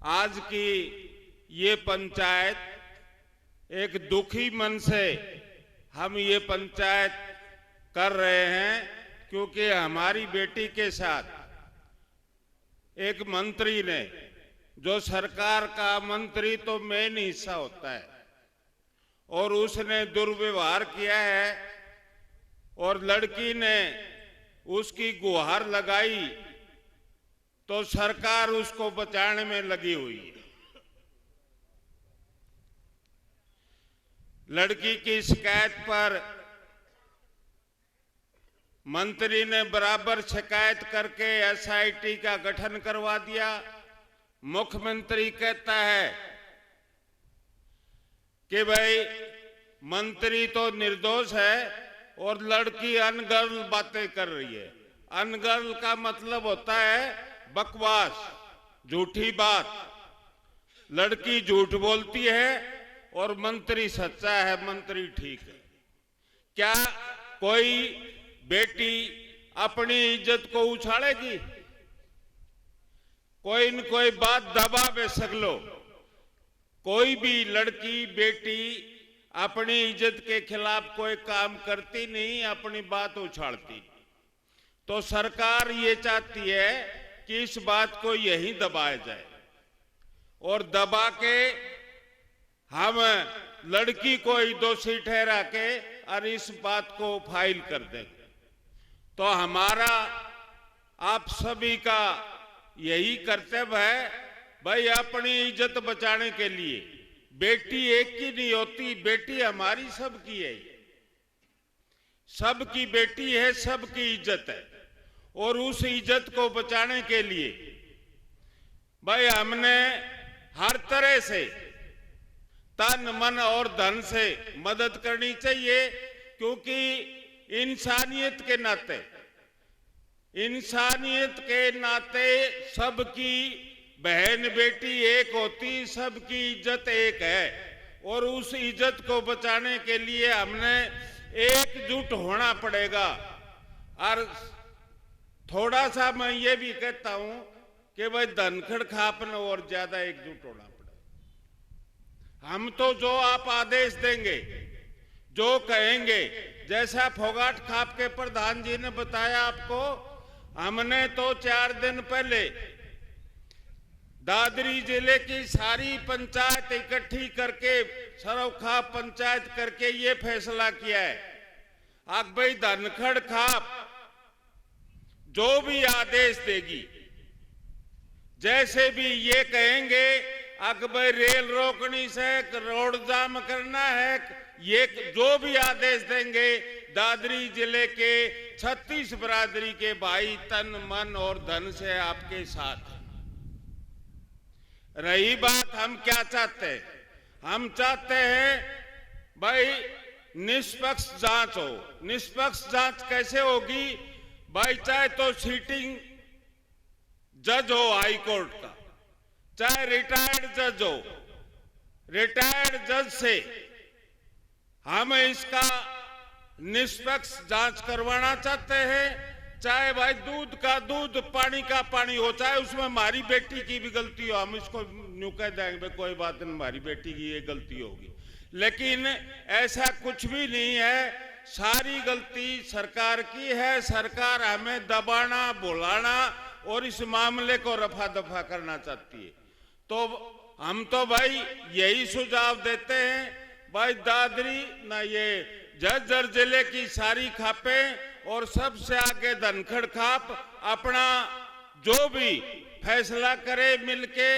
आज की ये पंचायत एक दुखी मन से हम ये पंचायत कर रहे हैं, क्योंकि हमारी बेटी के साथ एक मंत्री ने, जो सरकार का मंत्री तो मेन हिस्सा होता है, और उसने दुर्व्यवहार किया है और लड़की ने उसकी गुहार लगाई तो सरकार उसको बचाने में लगी हुई है। लड़की की शिकायत पर मंत्री ने बराबर शिकायत करके एसआईटी का गठन करवा दिया। मुख्यमंत्री कहता है कि भाई मंत्री तो निर्दोष है और लड़की अनगर्ल बातें कर रही है। अनगर्ल का मतलब होता है बकवास, झूठी बात। लड़की झूठ बोलती है और मंत्री सच्चा है, मंत्री ठीक है। क्या कोई बेटी अपनी इज्जत को उछालेगी? कोई न कोई बात दबा बेशक लो। कोई भी लड़की बेटी अपनी इज्जत के खिलाफ कोई काम करती नहीं, अपनी बात उछालती। तो सरकार ये चाहती है कि इस बात को यही दबाया जाए और दबा के हम लड़की को ही दोषी ठहरा के और इस बात को फाइल कर देंगे। तो हमारा आप सभी का यही कर्तव्य है भाई, अपनी इज्जत बचाने के लिए। बेटी एक की नहीं होती, बेटी हमारी सबकी है, सबकी बेटी है, सबकी इज्जत है। और उस इज्जत को बचाने के लिए भाई हमने हर तरह से तन मन और धन से मदद करनी चाहिए, क्योंकि इंसानियत के नाते सबकी बहन बेटी एक होती, सबकी इज्जत एक है। और उस इज्जत को बचाने के लिए हमने एकजुट होना पड़ेगा। और थोड़ा सा मैं ये भी कहता हूं कि भाई धनखड़ खापन और ज्यादा एकजुट होना पड़ेगा। हम तो जो आप आदेश देंगे, जो कहेंगे, जैसा फोगाट खाप के प्रधान जी ने बताया आपको, हमने तो 4 दिन पहले दादरी जिले की सारी पंचायत इकट्ठी करके, सरवखाप पंचायत करके ये फैसला किया है अब भाई धनखड़ खाप जो भी आदेश देगी, जैसे भी ये कहेंगे अकबर रेल रोकनी से, रोड जाम करना है, ये जो भी आदेश देंगे, दादरी जिले के 36 बरादरी के भाई तन मन और धन से आपके साथ। रही बात हम क्या चाहते हैं, हम चाहते हैं भाई निष्पक्ष जांच हो। निष्पक्ष जांच कैसे होगी भाई? चाहे तो सीटिंग जज हो हाई कोर्ट का, चाहे रिटायर्ड जज हो, रिटायर्ड जज से हम इसका निष्पक्ष जांच करवाना चाहते हैं। चाहे भाई दूध का दूध, पानी का पानी हो, चाहे उसमें हमारी बेटी की भी गलती हो, हम इसको न्यू कह देंगे कोई बात नहीं, हमारी बेटी की ये गलती होगी। लेकिन ऐसा कुछ भी नहीं है, सारी गलती सरकार की है। सरकार हमें दबाना, बुलाना और इस मामले को रफा दफा करना चाहती है। तो हम तो भाई यही सुझाव देते हैं भाई, दादरी ना ये झज्जर जिले की सारी खापें और सबसे आगे धनखड़ खाप अपना जो भी फैसला करे मिलके,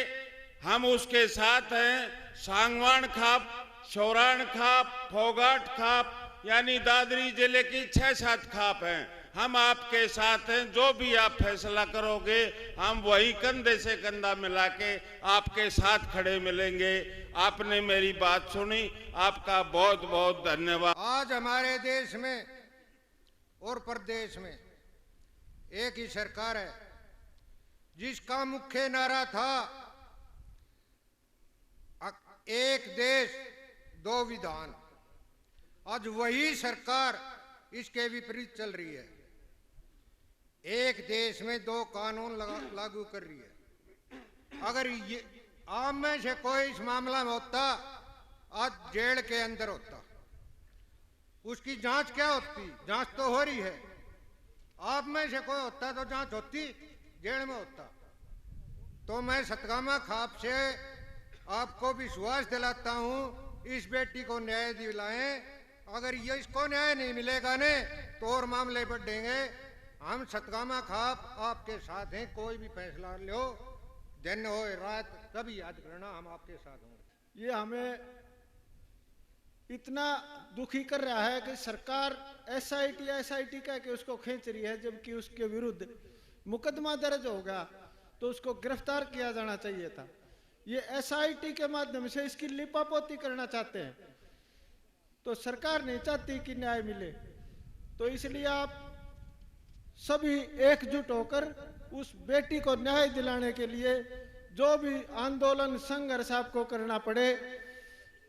हम उसके साथ हैं। सांगवान खाप, शौरान खाप, फोगाट खाप, यानी दादरी जिले की 6-7 खाप हैं, हम आपके साथ हैं। जो भी आप फैसला करोगे हम वही कंधे से कंधा मिला के आपके साथ खड़े मिलेंगे। आपने मेरी बात सुनी, आपका बहुत बहुत धन्यवाद। आज हमारे देश में और प्रदेश में एक ही सरकार है जिसका मुख्य नारा था एक देश दो विधान। आज वही सरकार इसके विपरीत चल रही है, एक देश में 2 कानून लागू कर रही है। अगर आप में से कोई इस मामला में होता, आज जेल के अंदर होता। उसकी जांच क्या होती? जांच तो हो रही है। आप में से कोई होता तो जांच होती, जेल में होता। तो मैं सतगामा खाप से आपको विश्वास दिलाता हूं, इस बेटी को न्याय दिलाएं। अगर ये इसको न्याय नहीं मिलेगा ने तो और मामले बढ़ेंगे। हम सतगामा खाप आपके साथ हैं, कोई भी फैसला लो, दिन हो रात कभी याद करना, हम आपके साथ होंगे। ये हमें इतना दुखी कर रहा है कि सरकार एसआईटी कह के उसको खींच रही है, जबकि उसके विरुद्ध मुकदमा दर्ज होगा तो उसको गिरफ्तार किया जाना चाहिए था। ये एसआईटी के माध्यम से इसकी लिपापोती करना चाहते हैं, तो सरकार नहीं चाहती कि न्याय मिले। तो इसलिए आप सभी एकजुट होकर उस बेटी को न्याय दिलाने के लिए जो भी आंदोलन संघर्ष आपको करना पड़े,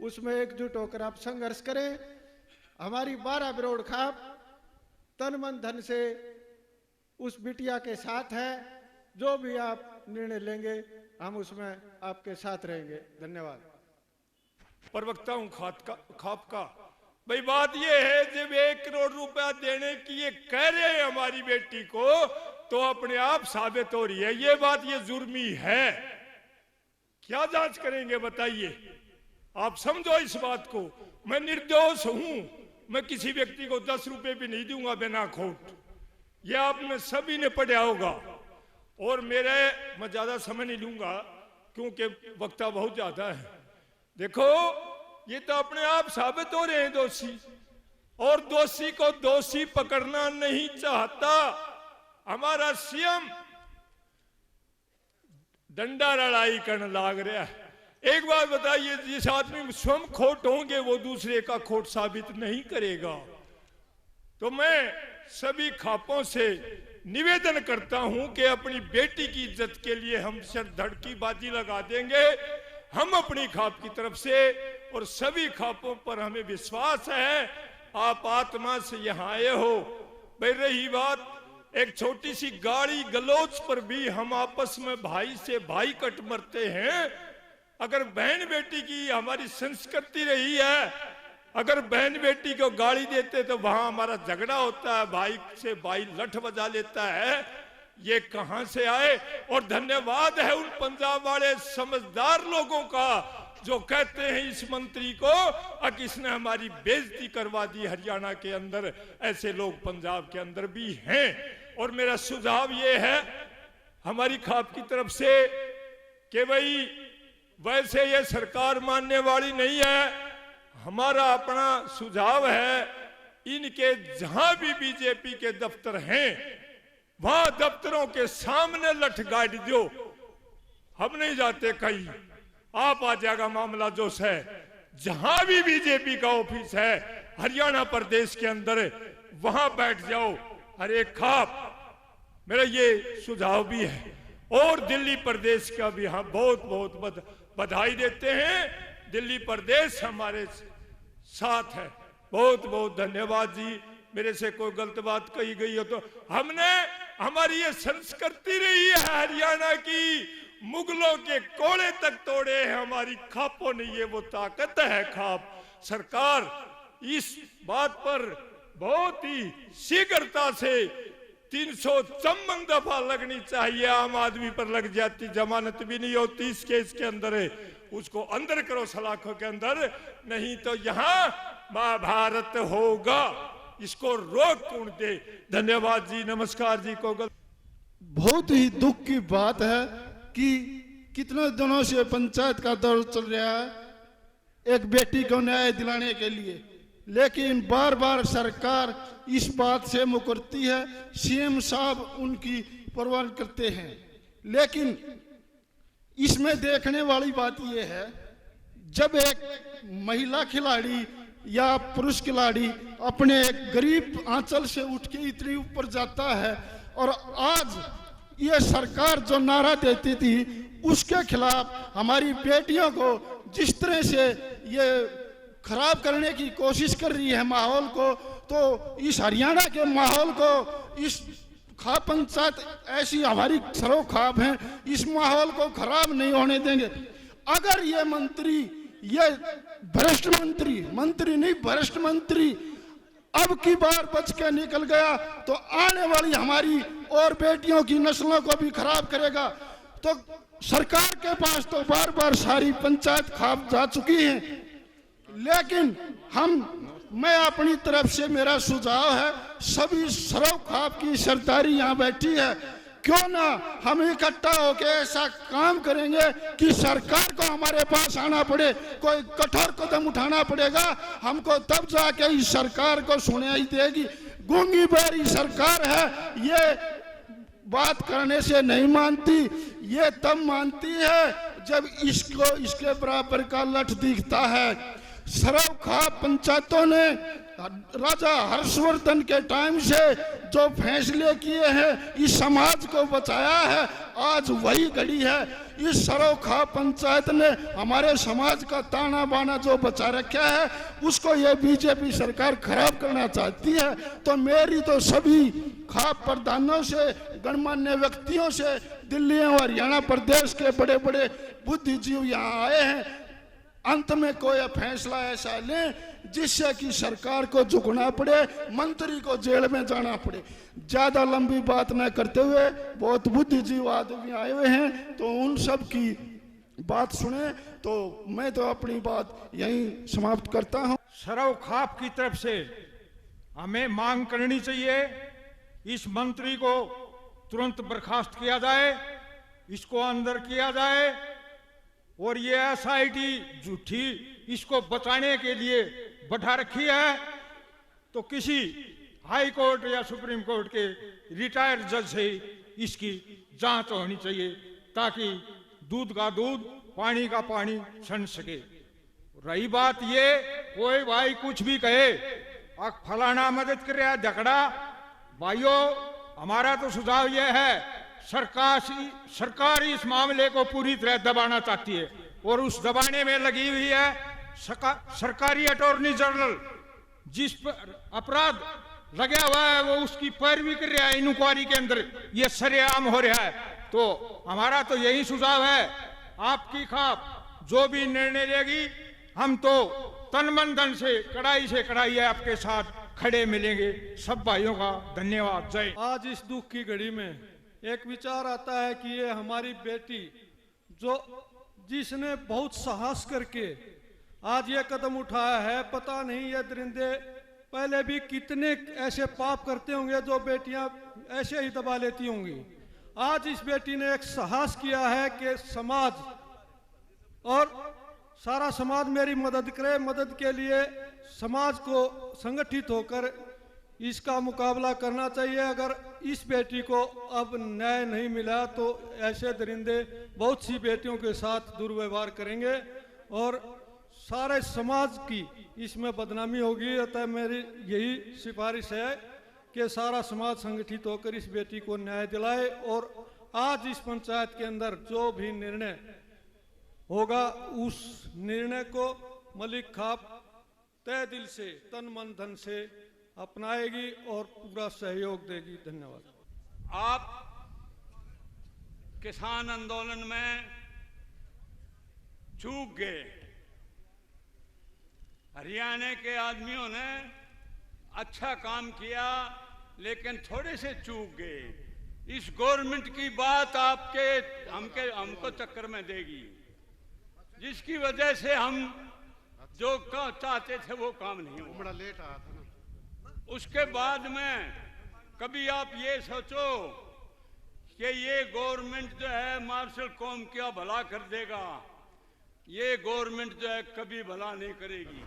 उसमें एकजुट होकर आप संघर्ष करें। हमारी 12 बिरोड़ खाप तन मन धन से उस बिटिया के साथ है। जो भी आप निर्णय लेंगे हम उसमें आपके साथ रहेंगे। धन्यवाद। प्रवक्ता हूं खाप का। भाई बात ये है, जब 1 करोड़ रुपया देने की ये कह रहे हैं हमारी बेटी को, तो अपने आप साबित हो रही है ये बात, ये जुर्मी है। क्या जांच करेंगे बताइए? आप समझो इस बात को। मैं निर्दोष हूं, मैं किसी व्यक्ति को 10 रुपए भी नहीं दूंगा बिना खोट। ये आपने सभी ने पढ़ा होगा। और मैं ज्यादा समय नहीं लूंगा क्योंकि वक्ता बहुत ज्यादा है। देखो, ये तो अपने आप साबित हो रहे हैं दोषी, और दोषी को दोषी पकड़ना नहीं चाहता हमारा सीएम। डंडा लड़ाई करने लाग रहा है। एक बात बताइए, जिस आदमी स्वयं खोट होंगे वो दूसरे का खोट साबित नहीं करेगा। तो मैं सभी खापों से निवेदन करता हूं कि अपनी बेटी की इज्जत के लिए हम सर धड़ की बाजी लगा देंगे। हम अपनी खाप की तरफ से, और सभी खापों पर हमें विश्वास है। आप आत्मा से यहाँ आए हो। भाई रही बात एक छोटी सी गाड़ी गलोच पर भी हम आपस में भाई से भाई कट मरते हैं। अगर बहन बेटी की हमारी संस्कृति रही है, अगर बहन बेटी को गाड़ी देते तो वहां हमारा झगड़ा होता है, भाई से भाई लठ बजा लेता है। ये कहां से आए? और धन्यवाद है उन पंजाब वाले समझदार लोगों का जो कहते हैं इस मंत्री को कि इसने हमारी बेइज्जती करवा दी हरियाणा के अंदर। ऐसे लोग पंजाब के अंदर भी हैं। और मेरा सुझाव ये है हमारी खाप की तरफ से कि भाई वैसे ये सरकार मानने वाली नहीं है। हमारा अपना सुझाव है, इनके जहां भी बीजेपी के दफ्तर हैं वहां दफ्तरों के सामने लठ गाड़ दो। हम नहीं जाते कहीं, आप आ जाएगा मामला जो है। जहां भी बीजेपी का ऑफिस है हरियाणा प्रदेश के अंदर, वहां बैठ जाओ। अरे खाप, मेरा ये सुझाव भी है। और दिल्ली प्रदेश का भी हम बहुत बहुत बधाई देते हैं। दिल्ली प्रदेश हमारे साथ है। बहुत बहुत धन्यवाद जी। मेरे से कोई गलत बात कही गई हो तो हमारी ये संस्कृति रही है हरियाणा की। मुगलों के कोड़े तक तोड़े हैं हमारी खापों ने। ये वो ताकत है खाप। सरकार इस बात पर बहुत ही शीघ्रता से 354 दफा लगनी चाहिए। आम आदमी पर लग जाती, जमानत भी नहीं होती इस केस के अंदर है। उसको अंदर करो सलाखों के अंदर, नहीं तो यहाँ महाभारत होगा। इसको रोक कौन दे? धन्यवाद जी, नमस्कार जी को। बहुत ही दुख की बात है कि कितने दिनों से पंचायत का दौर चल रहा है एक बेटी को न्याय दिलाने के लिए, लेकिन बार बार सरकार इस बात से मुकरती है। सीएम साहब उनकी परवाह करते हैं। लेकिन इसमें देखने वाली बात यह है, जब एक महिला खिलाड़ी या पुरुष खिलाड़ी अपने एक गरीब आंचल से उठ के इतनी ऊपर जाता है, और आज ये सरकार जो नारा देती थी उसके खिलाफ हमारी बेटियों को जिस तरह से ये खराब करने की कोशिश कर रही है माहौल को, तो इस हरियाणा के माहौल को, इस खाप पंचायत ऐसी हमारी सरो खाप है, इस माहौल को खराब नहीं होने देंगे। अगर ये मंत्री, ये भ्रष्ट मंत्री नहीं भ्रष्ट मंत्री अब की बार बच के निकल गया तो आने वाली हमारी और बेटियों की नस्लों को भी खराब करेगा। तो सरकार के पास तो बार बार सारी पंचायत खाप जा चुकी है, लेकिन मैं अपनी तरफ से मेरा सुझाव है, सभी सरव खाप की सरदारी यहाँ बैठी है, क्यों ना हम इकट्ठा होकर ऐसा काम करेंगे कि सरकार को हमारे पास आना पड़े, कोई कठोर कदम उठाना पड़ेगा हमको, तब जाके इस सरकार को सुनाई देगी। गूंगी बहरी सरकार है, ये बात करने से नहीं मानती, ये तब मानती है जब इसको इसके बराबर का लठ दिखता है। सरव खाप पंचायतों ने राजा हर्षवर्धन के टाइम से जो फैसले किए हैं इस समाज को बचाया है, आज वही घड़ी है। इस सरव खाप पंचायत ने हमारे समाज का ताना बाना जो बचा रखा है उसको ये बीजेपी सरकार खराब करना चाहती है। तो मेरी तो सभी खाप प्रधानों से, गणमान्य व्यक्तियों से, दिल्ली और हरियाणा प्रदेश के बड़े बड़े बुद्धिजीवी यहाँ आए हैं, अंत में कोई फैसला ऐसा लें जिससे कि सरकार को झुकना पड़े, मंत्री को जेल में जाना पड़े। ज्यादा लंबी बात न करते हुए, बहुत बुद्धिजीवी आदमी आए हुए हैं तो उन सब की बात सुने। तो मैं तो अपनी बात यहीं समाप्त करता हूं। सरव खाप की तरफ से हमें मांग करनी चाहिए, इस मंत्री को तुरंत बर्खास्त किया जाए, इसको अंदर किया जाए, और ये एसआईटी झूठी इसको बचाने के लिए बैठा रखी है। तो किसी हाई कोर्ट या सुप्रीम कोर्ट के रिटायर्ड जज से इसकी जांच होनी चाहिए, ताकि दूध का दूध, पानी का पानी छन सके। रही बात ये, कोई भाई कुछ भी कहे, फलाना मदद कर रहा है झगड़ा, भाइयों हमारा तो सुझाव यह है, सरकार इस मामले को पूरी तरह दबाना चाहती है और उस दबाने में लगी हुई है। सरकारी अटॉर्नी जनरल जिस पर अपराध लगा हुआ है वो उसकी पैरवी कर रहा है, इंक्वायरी के अंदर ये सरेआम हो रहा है। तो हमारा तो यही सुझाव है, आपकी खाप जो भी निर्णय लेगी हम तो तन मन धन से कड़ाई है आपके साथ खड़े मिलेंगे। सब भाइयों का धन्यवाद। जय। आज इस दुख की घड़ी में एक विचार आता है कि ये हमारी बेटी जिसने बहुत साहस करके आज ये कदम उठाया है, पता नहीं ये दरिंदे पहले भी कितने ऐसे पाप करते होंगे जो बेटियां ऐसे ही दबा लेती होंगी। आज इस बेटी ने एक साहस किया है कि समाज और सारा समाज मेरी मदद करे, मदद के लिए समाज को संगठित होकर इसका मुकाबला करना चाहिए। अगर इस बेटी को अब न्याय नहीं मिला तो ऐसे दरिंदे बहुत सी बेटियों के साथ दुर्व्यवहार करेंगे और सारे समाज की इसमें बदनामी होगी। अतः मेरी यही सिफारिश है कि सारा समाज संगठित होकर इस बेटी को न्याय दिलाए और आज इस पंचायत के अंदर जो भी निर्णय होगा उस निर्णय को मलिक खाप तय दिल से, तन मन धन से अपनाएगी और पूरा सहयोग देगी। धन्यवाद। आप किसान आंदोलन में चूक गए, हरियाणा के आदमियों ने अच्छा काम किया लेकिन थोड़े से चूक गए। इस गवर्नमेंट की बात हमको चक्कर में देगी, जिसकी वजह से हम जो चाहते थे वो काम नहीं हुआ। बड़ा लेट आया था ना। उसके बाद में कभी आप ये सोचो कि ये गवर्नमेंट जो है मार्शल कौम क्या भला कर देगा, ये गवर्नमेंट जो है कभी भला नहीं करेगी।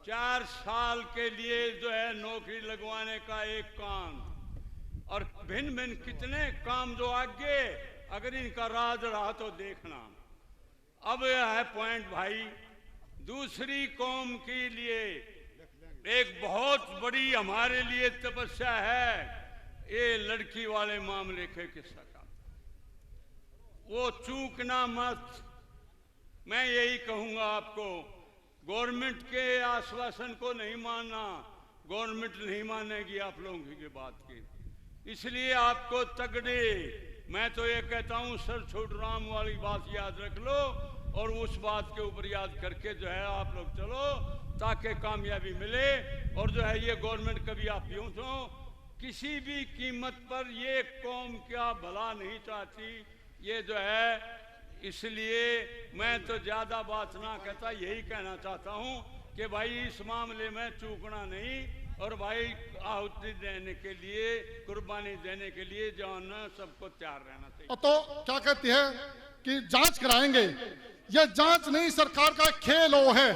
4 साल के लिए जो है नौकरी लगवाने का एक काम और भिन्न भिन्न कितने काम जो आगे, अगर इनका राज रहा तो देखना। अब यह है पॉइंट भाई, दूसरी कौम के लिए एक बहुत बड़ी हमारे लिए तपस्या है ये लड़की वाले मामले के किस्सा का, वो चूकना मत। मैं यही कहूंगा आपको, गवर्नमेंट के आश्वासन को नहीं मानना, गवर्नमेंट नहीं मानेगी आप लोगों की बात की। इसलिए आपको तगड़े मैं तो ये कहता हूँ सर छोड़ राम वाली बात याद रख लो और उस बात के ऊपर याद करके जो है आप लोग चलो ताकि कामयाबी मिले। और जो है ये गवर्नमेंट कभी आप यूं तो किसी भी कीमत पर ये कौम क्या भला नहीं चाहती, ये जो है इसलिए मैं तो ज़्यादा बात ना कहता, यही कहना चाहता हूँ कि भाई इस मामले में चूकना नहीं और भाई आहुति देने के लिए, कुर्बानी देने के लिए जो है ना सबको तैयार रहना चाहिए। तो क्या कहती है कि जांच कराएंगे, ये जांच नहीं सरकार का खेल वो है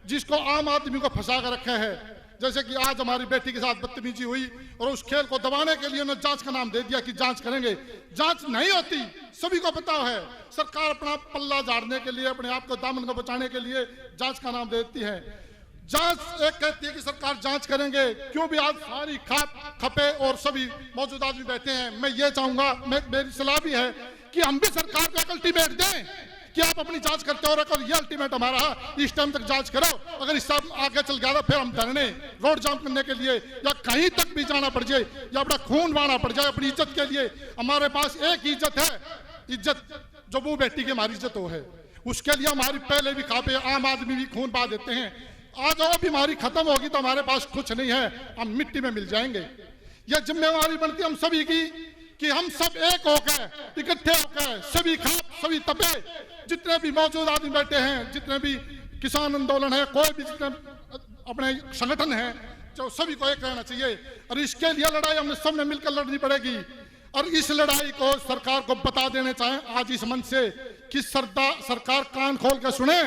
जिसको आम आदमी को फंसा कर रखा है। जैसे कि आज हमारी बेटी के साथ बदतमीजी हुई और उस खेल को दबाने के लिए उन्होंने जांच का नाम दे दिया कि जांच करेंगे। जांच नहीं होती, सभी को पता है। सरकार अपना पल्ला झाड़ने के लिए, अपने आप को दामन को बचाने के लिए जांच का नाम देती है। जांच एक कहती है कि सरकार जांच करेंगे, क्यों भी आज सारी खपे और सभी मौजूद आदमी बैठे हैं। मैं ये चाहूंगा, मेरी सलाह भी है कि हम भी सरकार को एक अल्टीमेट दें कि आप अपनी जांच करते हो, और ये अल्टीमेट हमारा इस टाइम तक जांच करो। अगर इस साल आगे चल गया तो फिर हम धरने, रोड जाम करने के लिए या कहीं तक भी जाना पड़ जाए या अपना खून बहाना पड़ जाए अपनी इज्जत के लिए। हमारे पास एक ही इज्जत है, इज्जत जो वो बेटी की हमारी इज्जत वो है। उसके लिए हमारी पहले भी खापे आम आदमी भी खून बहा देते हैं। आज वो बीमारी खत्म होगी तो हमारे पास कुछ नहीं है, हम मिट्टी में मिल जाएंगे। यह जिम्मेवारी बनती है हम सभी की कि हम सब एक होकर, इकट्ठे होकर, सभी खाप सभी तपे, जितने भी मौजूद आदमी बैठे हैं, जितने भी किसान आंदोलन है, कोई भी जितने अपने संगठन है, जो सभी को एक रहना चाहिए। और इसके लिए लड़ाई हमने सबने मिलकर लड़नी पड़ेगी। और इस लड़ाई को सरकार को बता देने चाहें आज इस मंच से कि सरकार कान खोल के सुने,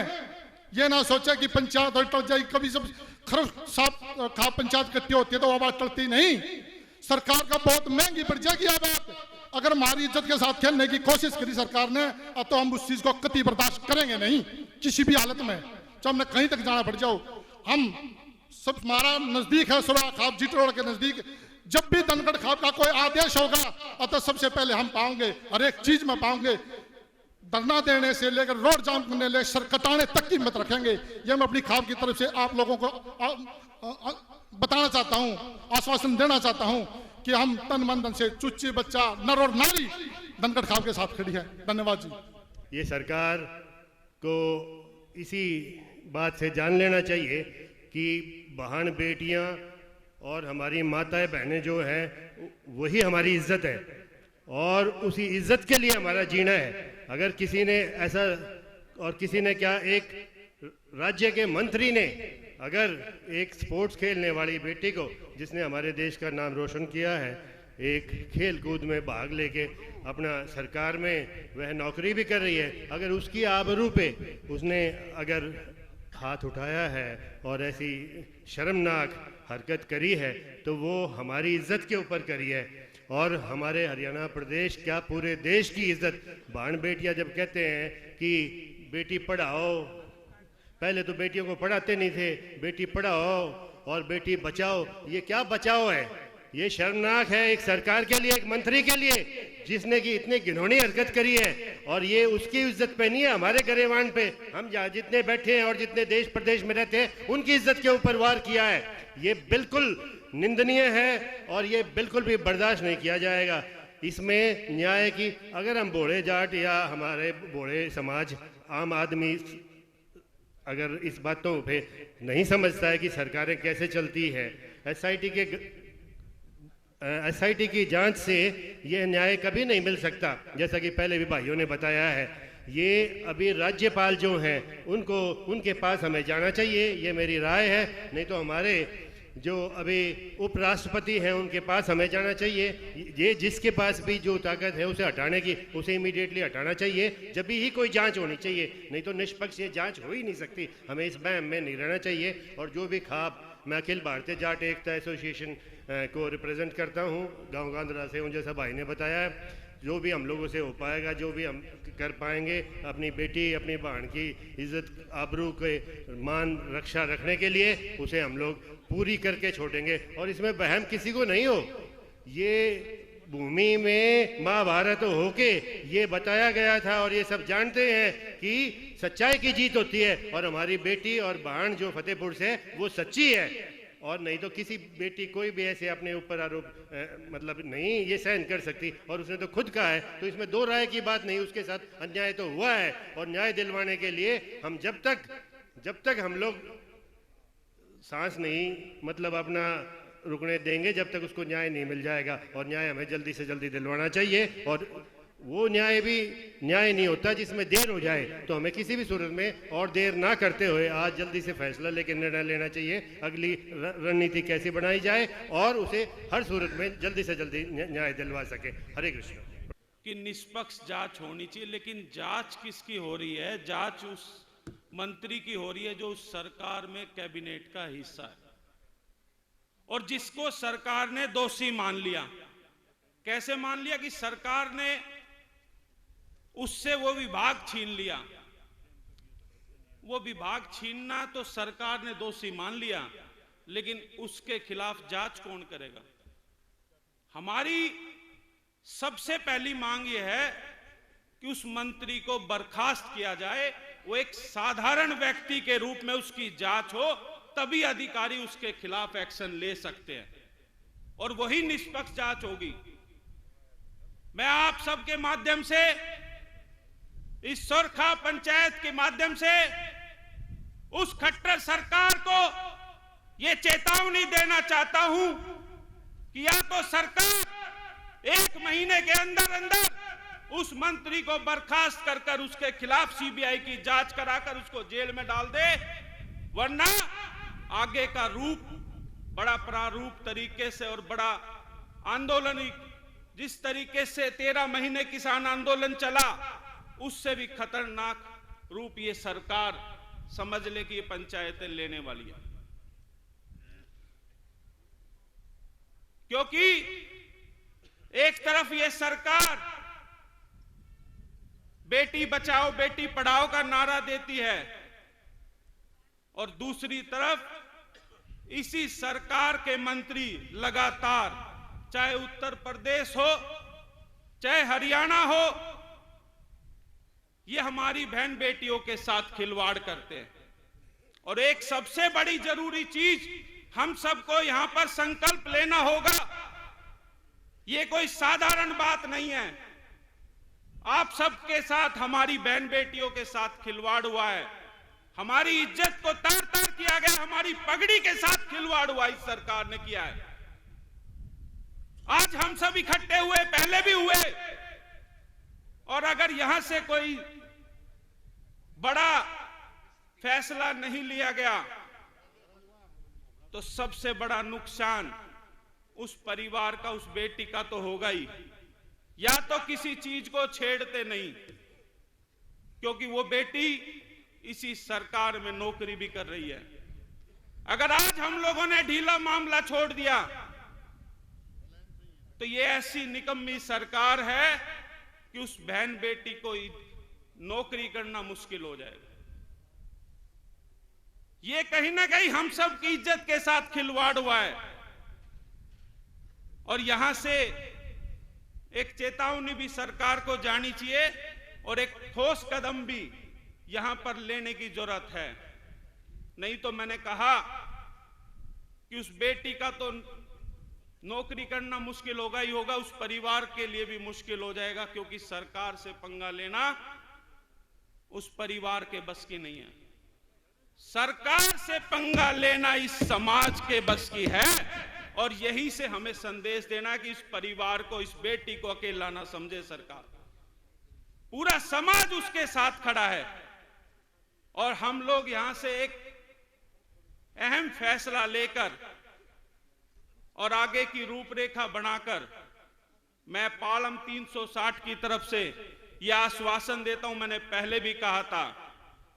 ये ना सोचे कि पंचायत और टल जाए। कभी सब खा पंचायत इकट्ठी होती है तो आवाज टलती नहीं। सरकार का बहुत महंगी पड़ जाएगी आवाज अगर हमारी इज्जत के साथ खेलने की कोशिश करी सरकार ने, तो हम उस चीज को कतई बर्दाश्त करेंगे नहीं किसी भी हालत में, चाहे हमने कहीं तक जाना पड़ जाओ। हम सब, हमारा नजदीक है सुरा खाप जीट रोड के नजदीक, जब भी धनगढ़ खाप का कोई आदेश होगा तो सबसे पहले हम पाओगे, हर एक चीज में पाओगे। धरना देने से लेकर रोड जाम करने ले सर कटाने तक की हिम्मत रखेंगे। ये मैं अपनी खाप की तरफ से आप लोगों को बताना चाहता हूँ, आश्वासन देना चाहता हूँ कि हम तन मन धन से चुच्ची बच्चा नर और नारी धनगढ़ खाप के साथ खड़ी है। धन्यवाद जी। ये सरकार को इसी बात से जान लेना चाहिए कि बहन बेटियां और हमारी माताएं बहनें जो हैं वही हमारी इज्जत है और उसी इज्जत के लिए हमारा जीना है। अगर किसी ने ऐसा, और किसी ने क्या, एक राज्य के मंत्री ने अगर एक स्पोर्ट्स खेलने वाली बेटी को, जिसने हमारे देश का नाम रोशन किया है, एक खेल कूद में भाग लेके अपना सरकार में वह नौकरी भी कर रही है, अगर उसकी आबरू पे उसने अगर हाथ उठाया है और ऐसी शर्मनाक हरकत करी है तो वो हमारी इज्जत के ऊपर करी है। और हमारे हरियाणा प्रदेश, क्या पूरे देश की इज्जत। बहन बेटियां जब कहते हैं कि बेटी पढ़ाओ, पहले तो बेटियों को पढ़ाते नहीं थे, बेटी पढ़ाओ और बेटी बचाओ, ये क्या बचाओ है? ये शर्मनाक है एक सरकार के लिए, एक मंत्री के लिए, जिसने की इतनी घिनौनी हरकत करी है। और ये उसकी इज्जत पे नहीं है, हमारे गरेवान पे, हम जहाँ जितने बैठे हैं और जितने देश प्रदेश में रहते हैं उनकी इज्जत के ऊपर वार किया है। ये बिल्कुल निंदनीय है और ये बिल्कुल भी बर्दाश्त नहीं किया जाएगा। इसमें न्याय की, अगर हम बोड़े जाट या हमारे बोड़े समाज, आम आदमी अगर इस बातों पे नहीं समझता है कि सरकारें कैसे चलती है, एसआईटी की जांच से यह न्याय कभी नहीं मिल सकता। जैसा कि पहले भी भाइयों ने बताया है, ये अभी राज्यपाल जो हैं उनको, उनके पास हमें जाना चाहिए, ये मेरी राय है। नहीं तो हमारे जो अभी उपराष्ट्रपति हैं उनके पास हमें जाना चाहिए। ये जिसके पास भी जो ताकत है उसे हटाने की, उसे इमीडिएटली हटाना चाहिए, जब भी ही कोई जांच होनी चाहिए, नहीं तो निष्पक्ष ये जांच हो ही नहीं सकती। हमें इस बहम में नहीं रहना चाहिए। और जो भी खाप, मैं अखिल भारतीय जाट एकता एसोसिएशन को रिप्रेजेंट करता हूँ गांव गांधरा से, उन जैसा भाई ने बताया है, जो भी हम लोगों से हो पाएगा, जो भी हम कर पाएंगे अपनी बेटी, अपनी बहन की इज्जत आबरू के मान रक्षा रखने के लिए, उसे हम लोग पूरी करके छोड़ेंगे। और इसमें बहम किसी को नहीं हो। ये भूमि में महाभारत होके ये बताया गया था और ये सब जानते हैं कि सच्चाई की जीत होती है। और हमारी बेटी और बहन जो फतेहपुर से, वो सच्ची है और नहीं तो किसी बेटी कोई भी ऐसे अपने ऊपर आरोप मतलब नहीं ये सहन कर सकती, और उसने तो खुद कहा है, तो इसमें दो राय की बात नहीं, उसके साथ अन्याय तो हुआ है। और न्याय दिलवाने के लिए हम जब तक हम लोग सांस नहीं मतलब अपना रुकने देंगे, जब तक उसको न्याय नहीं मिल जाएगा। और न्याय हमें जल्दी से जल्दी दिलवाना चाहिए, और वो न्याय भी न्याय नहीं होता जिसमें देर हो जाए। तो हमें किसी भी सूरत में और देर ना करते हुए आज जल्दी से फैसला लेकर निर्णय लेना चाहिए, अगली रणनीति कैसे बनाई जाए और उसे हर सूरत में जल्दी से जल्दी न्याय दिलवा सके। हरे कृष्ण। कि निष्पक्ष जांच होनी चाहिए, लेकिन जांच किसकी हो रही है? जांच उस मंत्री की हो रही है जो उस सरकार में कैबिनेट का हिस्सा है और जिसको सरकार ने दोषी मान लिया। कैसे मान लिया? कि सरकार ने उससे वो विभाग छीन लिया। वो विभाग छीनना तो सरकार ने दोषी मान लिया, लेकिन उसके खिलाफ जांच कौन करेगा? हमारी सबसे पहली मांग यह है कि उस मंत्री को बर्खास्त किया जाए, वो एक साधारण व्यक्ति के रूप में उसकी जांच हो, तभी अधिकारी उसके खिलाफ एक्शन ले सकते हैं और वही निष्पक्ष जांच होगी। मैं आप सबके माध्यम से, इस सोरखा पंचायत के माध्यम से उस खट्टर सरकार को यह चेतावनी देना चाहता हूं कि या तो सरकार 1 महीने के अंदर अंदर उस मंत्री को बर्खास्त कर उसके खिलाफ सीबीआई की जांच कराकर उसको जेल में डाल दे, वरना आगे का रूप बड़ा प्रारूप तरीके से और बड़ा आंदोलन, जिस तरीके से 13 महीने किसान आंदोलन चला, उससे भी खतरनाक रूप ये सरकार समझ ले कि ये पंचायतें लेने वाली है। क्योंकि एक तरफ ये सरकार बेटी बचाओ बेटी पढ़ाओ का नारा देती है और दूसरी तरफ इसी सरकार के मंत्री लगातार, चाहे उत्तर प्रदेश हो चाहे हरियाणा हो, ये हमारी बहन बेटियों के साथ खिलवाड़ करते हैं। और एक सबसे बड़ी जरूरी चीज हम सबको यहां पर संकल्प लेना होगा, ये कोई साधारण बात नहीं है। आप सबके साथ, हमारी बहन बेटियों के साथ खिलवाड़ हुआ है, हमारी इज्जत को तार तार किया गया, हमारी पगड़ी के साथ खिलवाड़ हुआ इस सरकार ने किया है। आज हम सब इकट्ठे हुए, पहले भी हुए, और अगर यहां से कोई बड़ा फैसला नहीं लिया गया तो सबसे बड़ा नुकसान उस परिवार का, उस बेटी का तो होगा ही। या तो किसी चीज को छेड़ते नहीं, क्योंकि वो बेटी इसी सरकार में नौकरी भी कर रही है। अगर आज हम लोगों ने ढीला मामला छोड़ दिया तो ये ऐसी निकम्मी सरकार है कि उस बहन बेटी को नौकरी करना मुश्किल हो जाएगा। ये कहीं ना कहीं हम सब की इज्जत के साथ खिलवाड़ हुआ है। और यहां से एक चेतावनी भी सरकार को जानी चाहिए और एक ठोस कदम भी यहां पर लेने की जरूरत है। नहीं तो मैंने कहा कि उस बेटी का तो नौकरी करना मुश्किल होगा ही होगा, उस परिवार के लिए भी मुश्किल हो जाएगा, क्योंकि सरकार से पंगा लेना उस परिवार के बस की नहीं है। सरकार से पंगा लेना इस समाज के बस की है, और यही से हमें संदेश देना कि इस परिवार को, इस बेटी को अकेला ना समझे सरकार। पूरा समाज उसके साथ खड़ा है और हम लोग यहां से एक अहम फैसला लेकर और आगे की रूपरेखा बनाकर, मैं पालम 360 की तरफ से यह आश्वासन देता हूं। मैंने पहले भी कहा था,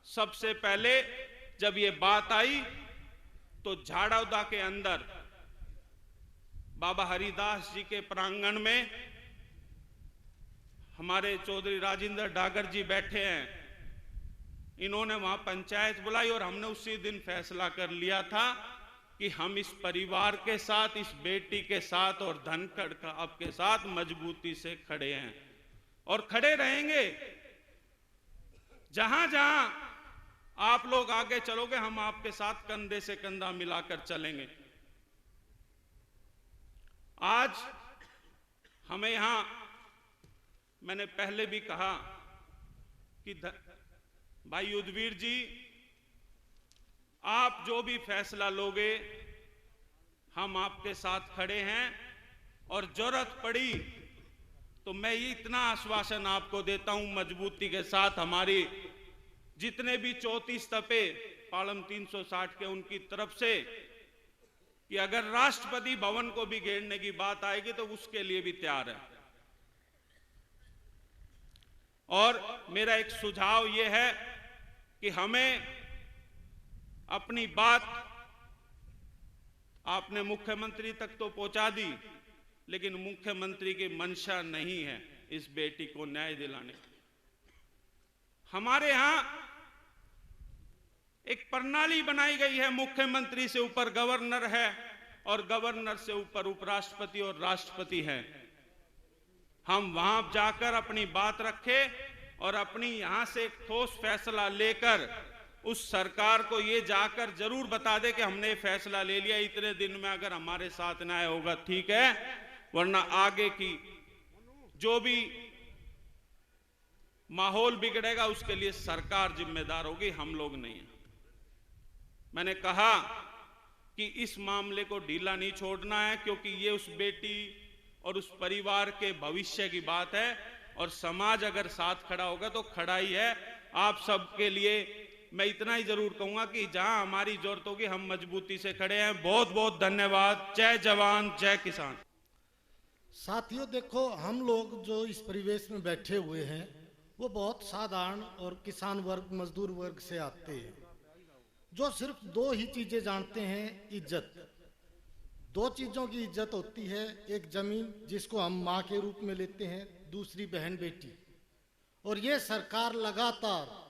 सबसे पहले जब ये बात आई तो झाड़ौदा के अंदर बाबा हरिदास जी के प्रांगण में हमारे चौधरी राजेंद्र डागर जी बैठे हैं, इन्होंने वहां पंचायत बुलाई और हमने उसी दिन फैसला कर लिया था कि हम इस परिवार के साथ, इस बेटी के साथ और धनखड़ का आपके साथ मजबूती से खड़े हैं और खड़े रहेंगे। जहां जहां आप लोग आगे चलोगे, हम आपके साथ कंधे से कंधा मिलाकर चलेंगे। आज हमें यहां, मैंने पहले भी कहा कि भाई युद्धवीर जी, आप जो भी फैसला लोगे हम आपके साथ खड़े हैं, और जरूरत पड़ी तो मैं ये इतना आश्वासन आपको देता हूं मजबूती के साथ, हमारी जितने भी 34 तपे पालम 360 के उनकी तरफ से, कि अगर राष्ट्रपति भवन को भी घेरने की बात आएगी तो उसके लिए भी तैयार है। और मेरा एक सुझाव यह है कि हमें अपनी बात आपने मुख्यमंत्री तक तो पहुंचा दी, लेकिन मुख्यमंत्री की मंशा नहीं है इस बेटी को न्याय दिलाने। हमारे यहां एक प्रणाली बनाई गई है, मुख्यमंत्री से ऊपर गवर्नर है और गवर्नर से ऊपर उपराष्ट्रपति और राष्ट्रपति है। हम वहां जाकर अपनी बात रखें और अपनी यहां से एक ठोस फैसला लेकर उस सरकार को ये जाकर जरूर बता दे कि हमने ये फैसला ले लिया, इतने दिन में अगर हमारे साथ न्याय होगा ठीक है, वरना आगे की जो भी माहौल बिगड़ेगा उसके लिए सरकार जिम्मेदार होगी, हम लोग नहीं हैं। मैंने कहा कि इस मामले को ढीला नहीं छोड़ना है, क्योंकि ये उस बेटी और उस परिवार के भविष्य की बात है, और समाज अगर साथ खड़ा होगा तो खड़ा ही है। आप सबके लिए मैं इतना ही जरूर कहूंगा कि जहां हमारी जरूरत होगी हम मजबूती से खड़े हैं। बहुत बहुत धन्यवाद। जय जवान जय किसान। साथियों देखो, हम लोग जो इस परिवेश में बैठे हुए हैं वो बहुत साधारण और किसान वर्ग, मजदूर वर्ग से आते हैं, जो सिर्फ दो ही चीजें जानते हैं, इज्जत। दो चीजों की इज्जत होती है, एक जमीन जिसको हम माँ के रूप में लेते हैं, दूसरी बहन बेटी। और ये सरकार लगातार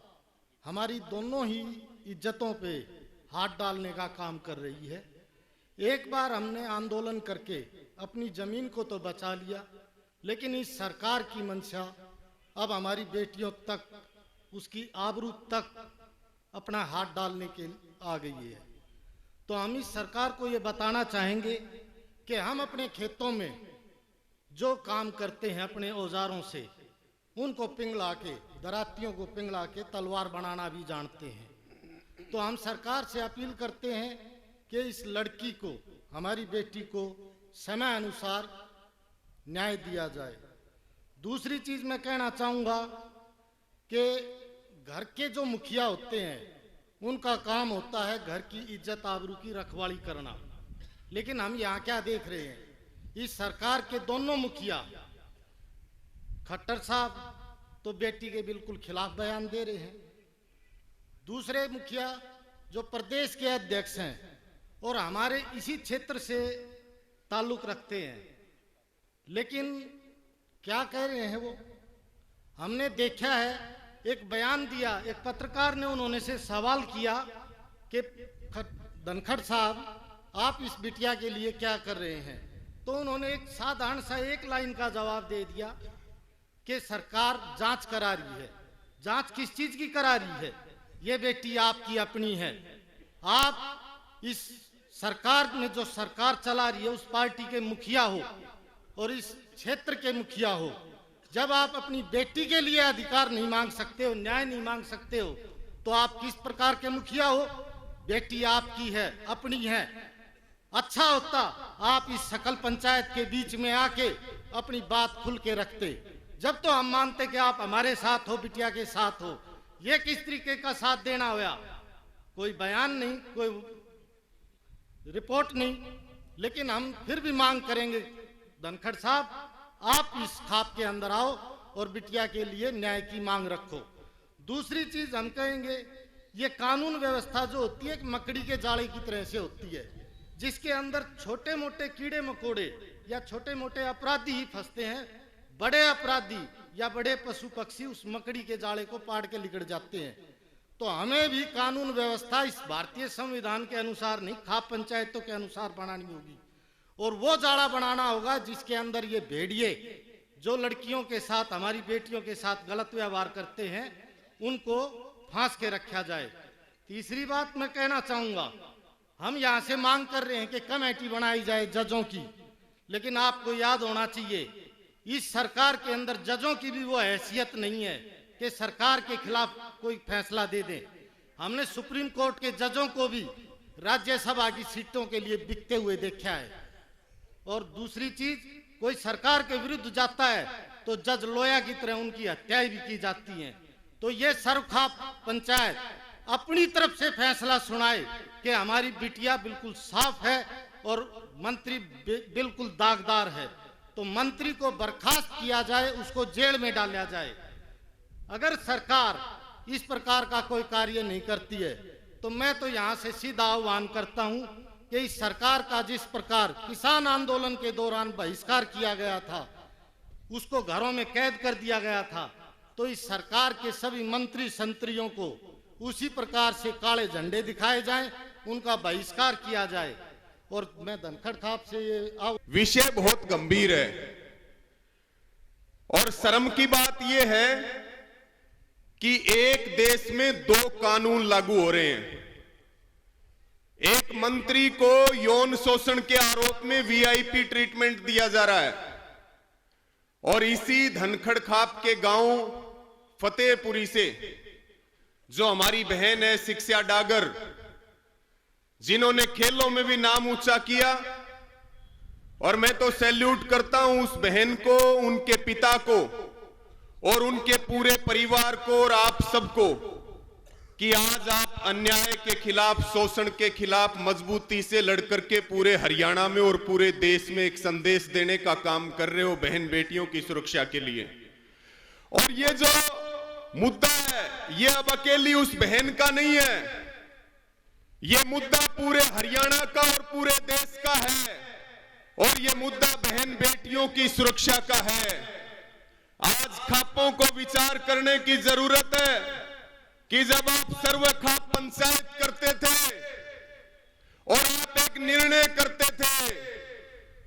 हमारी दोनों ही इज्जतों पे हाथ डालने का काम कर रही है। एक बार हमने आंदोलन करके अपनी जमीन को तो बचा लिया, लेकिन इस सरकार की मंशा अब हमारी बेटियों तक, उसकी आबरू तक अपना हाथ डालने के आ गई है। तो हम इस सरकार को ये बताना चाहेंगे कि हम अपने खेतों में जो काम करते हैं अपने औजारों से, उनको पिंगला के, दरातियों को पिंगला के तलवार बनाना भी जानते हैं। तो हम सरकार से अपील करते हैं कि इस लड़की को, हमारी बेटी को समय अनुसार न्याय दिया जाए। दूसरी चीज मैं कहना चाहूँगा कि घर के जो मुखिया होते हैं उनका काम होता है घर की इज्जत आबरू की रखवाली करना, लेकिन हम यहाँ क्या देख रहे हैं, इस सरकार के दोनों मुखिया, खट्टर साहब तो बेटी के बिल्कुल खिलाफ बयान दे रहे हैं, दूसरे मुखिया जो प्रदेश के अध्यक्ष हैं और हमारे इसी क्षेत्र से ताल्लुक रखते हैं, लेकिन क्या कह रहे हैं वो, हमने देखा है, एक बयान दिया, एक पत्रकार ने उन्होंने से सवाल किया कि धनखड़ साहब आप इस बिटिया के लिए क्या कर रहे हैं, तो उन्होंने एक साधारण सा एक लाइन का जवाब दे दिया कि सरकार जांच करा रही है। जांच किस चीज की करा रही है? ये बेटी आपकी अपनी है। आप इस सरकार में जो सरकार चला रही है उस पार्टी के मुखिया हो और इस क्षेत्र के मुखिया हो, जब आप अपनी बेटी के लिए अधिकार नहीं मांग सकते हो, न्याय नहीं मांग सकते हो, तो आप किस प्रकार के मुखिया हो? बेटी आपकी है, अपनी है। अच्छा होता आप इस सकल पंचायत के बीच में आके अपनी बात खुल के रखते। जब तो हम मानते कि आप हमारे साथ हो, बिटिया के साथ हो, ये किस तरीके का साथ देना हुआ? कोई बयान नहीं, कोई रिपोर्ट नहीं, लेकिन हम फिर भी मांग करेंगे, धनखड़ साहब आप इस खाप के अंदर आओ और बिटिया के लिए न्याय की मांग रखो। दूसरी चीज हम कहेंगे, ये कानून व्यवस्था जो होती है एक मकड़ी के जाले की तरह से होती है, जिसके अंदर छोटे मोटे कीड़े मकोड़े या छोटे मोटे अपराधी ही फंसते हैं। बड़े अपराधी या बड़े पशु पक्षी उस मकड़ी के जाले को पाड़ के लिकड़ जाते हैं। तो हमें भी कानून व्यवस्था इस भारतीय संविधान के अनुसार नहीं, खाप पंचायतों के अनुसार बनानी होगी, और वो जाड़ा बनाना होगा जिसके अंदर ये भेड़िए जो लड़कियों के साथ, हमारी बेटियों के साथ गलत व्यवहार करते हैं, उनको फांस के रखा जाए। तीसरी बात मैं कहना चाहूंगा, हम यहाँ से मांग कर रहे हैं कि कमेटी बनाई जाए जजों की, लेकिन आपको याद होना चाहिए इस सरकार के अंदर जजों की भी वो हैसियत नहीं है कि सरकार के खिलाफ कोई फैसला दे दें। हमने सुप्रीम कोर्ट के जजों को भी राज्यसभा की सीटों के लिए बिकते हुए देखा है। और दूसरी चीज, कोई सरकार के विरुद्ध जाता है तो जज लोया की तरह उनकी हत्याएं भी की जाती हैं। तो ये सर्वखाप पंचायत अपनी तरफ से फैसला सुनाए कि हमारी बिटिया बिल्कुल साफ है और मंत्री बिल्कुल दागदार है, तो मंत्री को बर्खास्त किया जाए, उसको जेल में डाला जाए। अगर सरकार इस प्रकार का कोई कार्य नहीं करती है तो मैं तो यहाँ से सीधा आह्वान करता हूँ कि इस सरकार का जिस प्रकार किसान आंदोलन के दौरान बहिष्कार किया गया था, उसको घरों में कैद कर दिया गया था, तो इस सरकार के सभी मंत्री संतरियों को उसी प्रकार से काले झंडे दिखाए जाएं, उनका बहिष्कार किया जाए। और मैं धनखड़ खाप से ये विषय बहुत गंभीर है और शर्म की बात यह है कि एक देश में 2 कानून लागू हो रहे हैं। एक मंत्री को यौन शोषण के आरोप में वीआईपी ट्रीटमेंट दिया जा रहा है और इसी धनखड़ खाप के गांव फतेहपुरी से जो हमारी बहन है शिक्षा डागर, जिन्होंने खेलों में भी नाम ऊंचा किया, और मैं तो सैल्यूट करता हूं उस बहन को, उनके पिता को और उनके पूरे परिवार को और आप सबको कि आज आप अन्याय के खिलाफ, शोषण के खिलाफ मजबूती से लड़कर के पूरे हरियाणा में और पूरे देश में एक संदेश देने का काम कर रहे हो बहन बेटियों की सुरक्षा के लिए। और ये जो मुद्दा है ये अब अकेली उस बहन का नहीं है, ये मुद्दा पूरे हरियाणा का और पूरे देश का है और ये मुद्दा बहन बेटियों की सुरक्षा का है। आज खापों को विचार करने की जरूरत है कि जब आप सर्वखाप पंचायत करते थे और आप एक निर्णय करते थे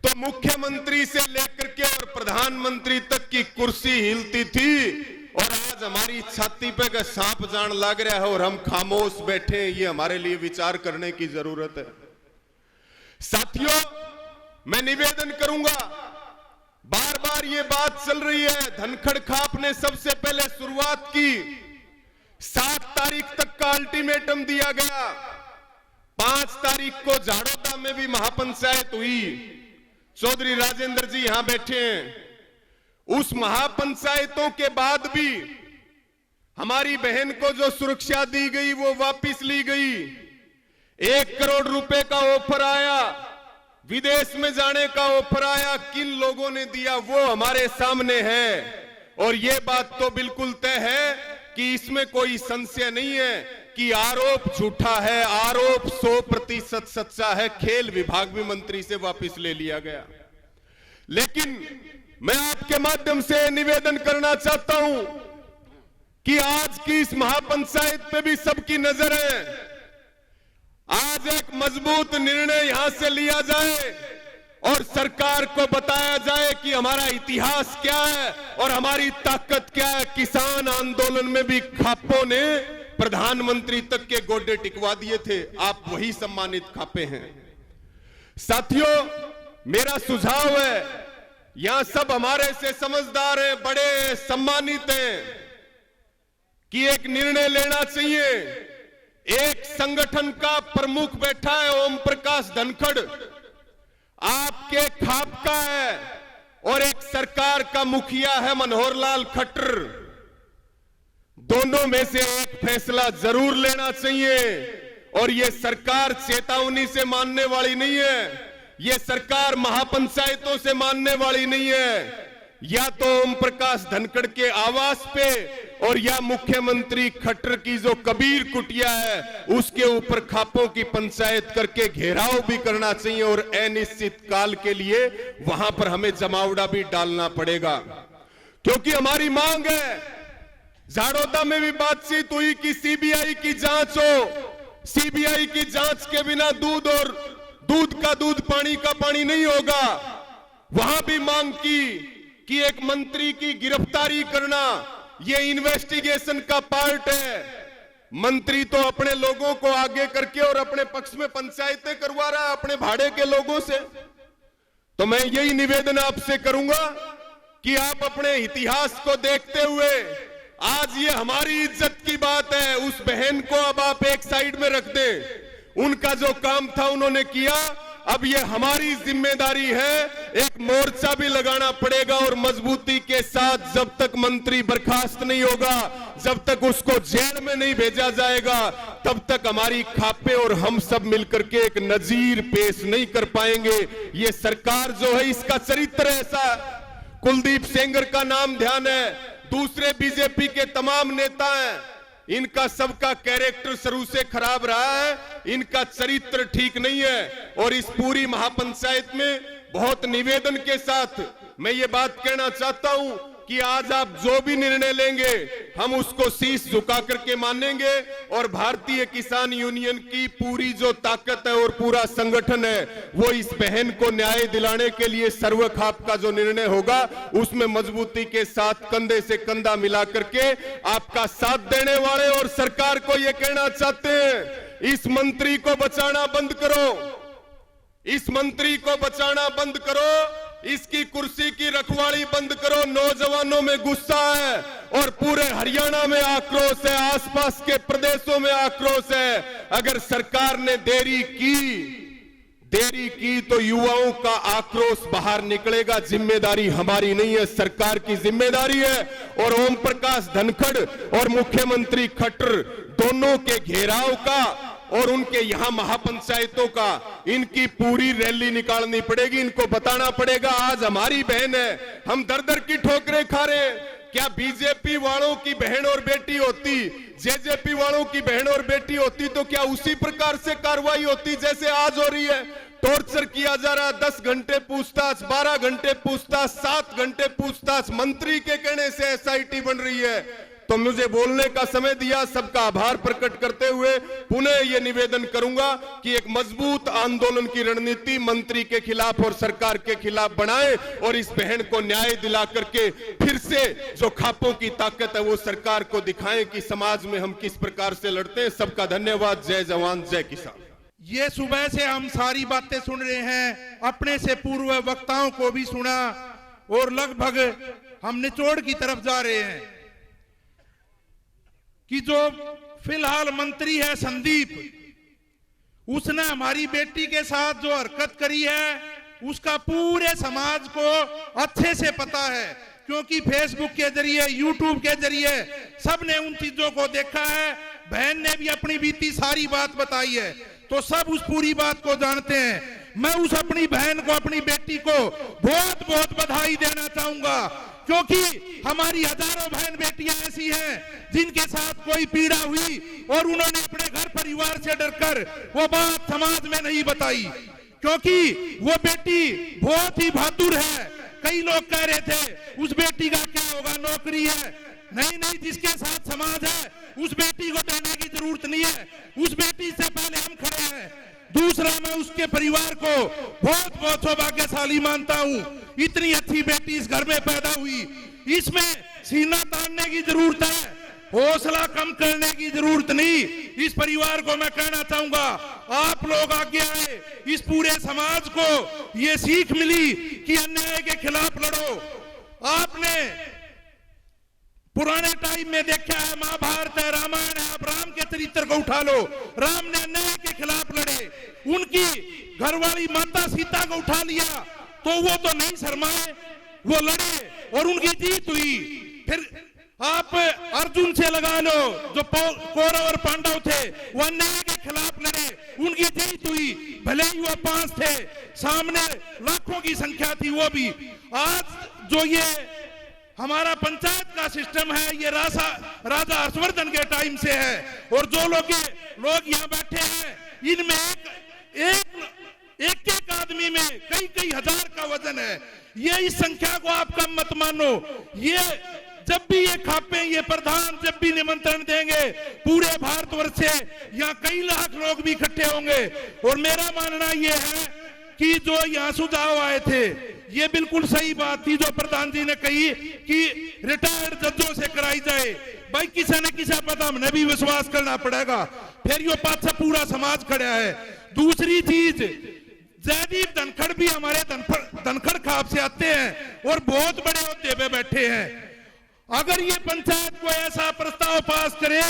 तो मुख्यमंत्री से लेकर के और प्रधानमंत्री तक की कुर्सी हिलती थी, और आज हमारी छाती पे का सांप जान लग रहा है और हम खामोश बैठे हैं। ये हमारे लिए विचार करने की जरूरत है। साथियों, मैं निवेदन करूंगा, बार बार ये बात चल रही है, धनखड़ खाप ने सबसे पहले शुरुआत की, 7 तारीख तक का अल्टीमेटम दिया गया, 5 तारीख को झाड़ोदा में भी महापंचायत हुई, चौधरी राजेंद्र जी यहां बैठे हैं। उस महापंचायतों के बाद भी हमारी बहन को जो सुरक्षा दी गई वो वापस ली गई। 1 करोड़ रुपए का ऑफर आया, विदेश में जाने का ऑफर आया, किन लोगों ने दिया वो हमारे सामने है। और ये बात तो बिल्कुल तय है कि इसमें कोई संशय नहीं है कि आरोप झूठा है, आरोप 100% सच्चा है। खेल विभाग भी मंत्री से वापस ले लिया गया। लेकिन मैं आपके माध्यम से निवेदन करना चाहता हूं कि आज की इस महापंचायत पे भी सबकी नजर है। आज एक मजबूत निर्णय यहां से लिया जाए और सरकार को बताया जाए कि हमारा इतिहास क्या है और हमारी ताकत क्या है। किसान आंदोलन में भी खापों ने प्रधानमंत्री तक के गोडे टिकवा दिए थे, आप वही सम्मानित खापे हैं। साथियों, मेरा सुझाव है, यहां सब हमारे से समझदार हैं, बड़े सम्मानित हैं, कि एक निर्णय लेना चाहिए। एक संगठन का प्रमुख बैठा है ओम प्रकाश धनखड़, आपके खाप का है, और एक सरकार का मुखिया है मनोहर लाल खट्टर। दोनों में से एक फैसला जरूर लेना चाहिए। और ये सरकार चेतावनी से मानने वाली नहीं है, ये सरकार महापंचायतों से मानने वाली नहीं है। या तो ओम प्रकाश धनखड़ के आवास पे और या मुख्यमंत्री खट्टर की जो कबीर कुटिया है उसके ऊपर खापों की पंचायत करके घेराव भी करना चाहिए और अनिश्चित काल के लिए वहां पर हमें जमावड़ा भी डालना पड़ेगा। क्योंकि हमारी मांग है, झाड़ोदा में भी बातचीत हुई कि सीबीआई की जांच हो। सीबीआई की जांच के बिना दूध और दूध का दूध, पानी का पानी नहीं होगा। वहां भी मांग की कि एक मंत्री की गिरफ्तारी करना ये इन्वेस्टिगेशन का पार्ट है। मंत्री तो अपने लोगों को आगे करके और अपने पक्ष में पंचायतें करवा रहा है अपने भाड़े के लोगों से। तो मैं यही निवेदन आपसे करूंगा कि आप अपने इतिहास को देखते हुए, आज ये हमारी इज्जत की बात है, उस बहन को अब आप एक साइड में रख दें। उनका जो काम था उन्होंने किया, अब ये हमारी जिम्मेदारी है, एक मोर्चा भी लगाना पड़ेगा और मजबूती के साथ जब तक मंत्री बर्खास्त नहीं होगा, जब तक उसको जेल में नहीं भेजा जाएगा, तब तक हमारी खापे और हम सब मिलकर के एक नजीर पेश नहीं कर पाएंगे। ये सरकार जो है इसका चरित्र ऐसा, कुलदीप सेंगर का नाम ध्यान है, दूसरे बीजेपी के तमाम नेता हैं, इनका सबका कैरेक्टर शुरू से खराब रहा है, इनका चरित्र ठीक नहीं है। और इस पूरी महापंचायत में बहुत निवेदन के साथ मैं ये बात कहना चाहता हूं कि आज आप जो भी निर्णय लेंगे हम उसको शीश झुका करके मानेंगे, और भारतीय किसान यूनियन की पूरी जो ताकत है और पूरा संगठन है वो इस बहन को न्याय दिलाने के लिए सर्वखाप का जो निर्णय होगा उसमें मजबूती के साथ कंधे से कंधा मिला करके आपका साथ देने वाले, और सरकार को ये कहना चाहते हैं इस मंत्री को बचाना बंद करो, इस मंत्री को बचाना बंद करो, इसकी कुर्सी की रखवाली बंद करो। नौजवानों में गुस्सा है और पूरे हरियाणा में आक्रोश है, आसपास के प्रदेशों में आक्रोश है। अगर सरकार ने देरी की तो युवाओं का आक्रोश बाहर निकलेगा। जिम्मेदारी हमारी नहीं है, सरकार की जिम्मेदारी है। और ओम प्रकाश धनखड़ और मुख्यमंत्री खट्टर दोनों के घेराव का और उनके यहां महापंचायतों का इनकी पूरी रैली निकालनी पड़ेगी, इनको बताना पड़ेगा आज हमारी बहन है, हम दर दर की ठोकरें खा रहे हैं। क्या बीजेपी वालों की बहन और बेटी होती, जेजेपी वालों की बहन और बेटी होती तो क्या उसी प्रकार से कार्रवाई होती जैसे आज हो रही है? टॉर्चर किया जा रहा, 10 घंटे पूछताछ, 12 घंटे पूछताछ, 7 घंटे पूछताछ, मंत्री के कहने से एसआईटी बन रही है। तो मुझे बोलने का समय दिया, सबका आभार प्रकट करते हुए पुनः ये निवेदन करूंगा कि एक मजबूत आंदोलन की रणनीति मंत्री के खिलाफ और सरकार के खिलाफ बनाएं और इस बहन को न्याय दिला करके फिर से जो खापों की ताकत है वो सरकार को दिखाएं कि समाज में हम किस प्रकार से लड़ते हैं। सबका धन्यवाद। जय जवान जय किसान। ये सुबह से हम सारी बातें सुन रहे हैं, अपने से पूर्व वक्ताओं को भी सुना और लगभग हम निचोड़ की तरफ जा रहे हैं कि जो फिलहाल मंत्री है संदीप, उसने हमारी बेटी के साथ जो हरकत करी है उसका पूरे समाज को अच्छे से पता है, क्योंकि फेसबुक के जरिए, यूट्यूब के जरिए सबने उन चीजों को देखा है। बहन ने भी अपनी बीती सारी बात बताई है, तो सब उस पूरी बात को जानते हैं। मैं उस अपनी बहन को, अपनी बेटी को बहुत बहुत बधाई देना चाहूंगा, क्योंकि हमारी हजारों बहन बेटियां ऐसी हैं जिनके साथ कोई पीड़ा हुई और उन्होंने अपने घर परिवार से डरकर वो बात समाज में नहीं बताई, क्योंकि वो बेटी बहुत ही बहादुर है। कई लोग कह रहे थे उस बेटी का क्या होगा, नौकरी है। नहीं, जिसके साथ समाज है उस बेटी को डरने की जरूरत नहीं है, उस बेटी से पहले हम खड़े हैं। दूसरा, मैं उसके परिवार को बहुत बहुत सौभाग्यशाली मानता हूं, इतनी अच्छी बेटी इस घर में पैदा हुई। इसमें सीना तानने की जरूरत है, हौसला कम करने की जरूरत नहीं। इस परिवार को मैं कहना चाहूंगा, आप लोग आगे आए, इस पूरे समाज को ये सीख मिली कि अन्याय के खिलाफ लड़ो। आपने पुराने टाइम में देखा है, महाभारत है, रामायण है, आप राम के चरित्र को उठा लो। राम ने अन्याय के खिलाफ लड़े, उनकी घरवाली माता सीता को उठा लिया तो वो तो नहीं शर्माए, वो लड़े और उनकी जीत हुई। फिर आप अर्जुन से लगा लो, जो कौरव और पांडव थे वो अन्याय के खिलाफ लड़े, उनकी जीत हुई। भले ही वो 5 थे, सामने लाखों की संख्या थी, वो भी। आज जो ये हमारा पंचायत का सिस्टम है, ये राजा हर्षवर्धन के टाइम से है, और जो लोग यहाँ बैठे हैं इनमें एक आदमी में कई हजार का वजन है। ये इस संख्या को आप कम मत मानो। ये जब भी ये खापे, ये प्रधान जब भी निमंत्रण देंगे पूरे भारतवर्ष से यहाँ कई लाख लोग भी इकट्ठे होंगे। और मेरा मानना ये है कि जो यहाँ सुझाव आए थे ये बिल्कुल सही बात थी, जो प्रधान जी ने कही कि रिटायर्ड जजों से कराई जाए। भाई किसी न किसी पता हमने भी विश्वास करना पड़ेगा, फिर यो पाछा पूरा समाज खड़ा है। दूसरी चीज, जयदीप धनखड़ भी हमारे धनखड़ खाप से आते हैं और बहुत बड़े ओहदे पे बैठे हैं। अगर ये पंचायत को ऐसा प्रस्ताव पास करे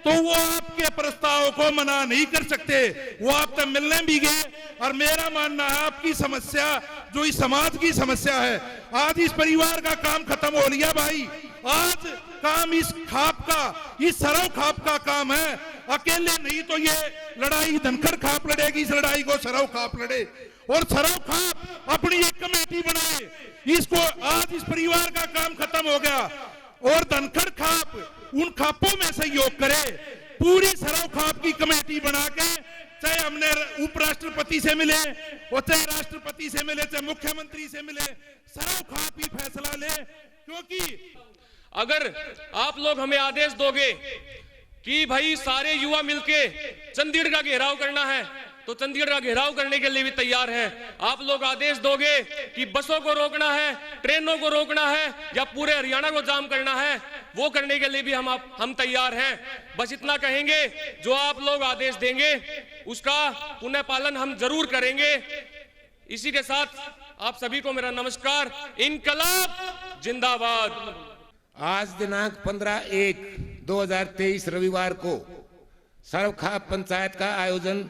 तो वो आपके प्रस्ताव को मना नहीं कर सकते, वो आपसे मिलने भी गए। और मेरा मानना है आपकी समस्या जो इस समाज की समस्या है, आज इस परिवार का काम खत्म हो लिया भाई। आज काम इस खाप का, इस सरव खाप का काम है, अकेले नहीं तो ये लड़ाई धनखड़ खाप लड़ेगी, इस लड़ाई को सरव खाप लड़े और सरव खाप अपनी एक कमेटी बनाए। इसको आज इस परिवार का काम खत्म हो गया और धनखड़ खाप उन खापों में सहयोग करे, पूरी सरव खाप की कमेटी बना के, चाहे हमने उपराष्ट्रपति से मिले और चाहे राष्ट्रपति से मिले, चाहे मुख्यमंत्री से मिले, सरव खाप ही फैसला ले। क्योंकि अगर आप लोग हमें आदेश दोगे कि भाई सारे युवा मिलके चंडीगढ़ का घेराव करना है तो चंडीगढ़ का घेराव करने के लिए भी तैयार है। आप लोग आदेश दोगे कि बसों को रोकना है, ट्रेनों को रोकना है या पूरे हरियाणा को जाम करना है, वो करने के लिए भी हम तैयार हैं। बस इतना कहेंगे, जो आप लोग आदेश देंगे उसका पुनः पालन हम जरूर करेंगे। इसी के साथ आप सभी को मेरा नमस्कार। इनकलाब जिंदाबाद। आज दिनांक 15/1/2023 रविवार को सरव खाप पंचायत का आयोजन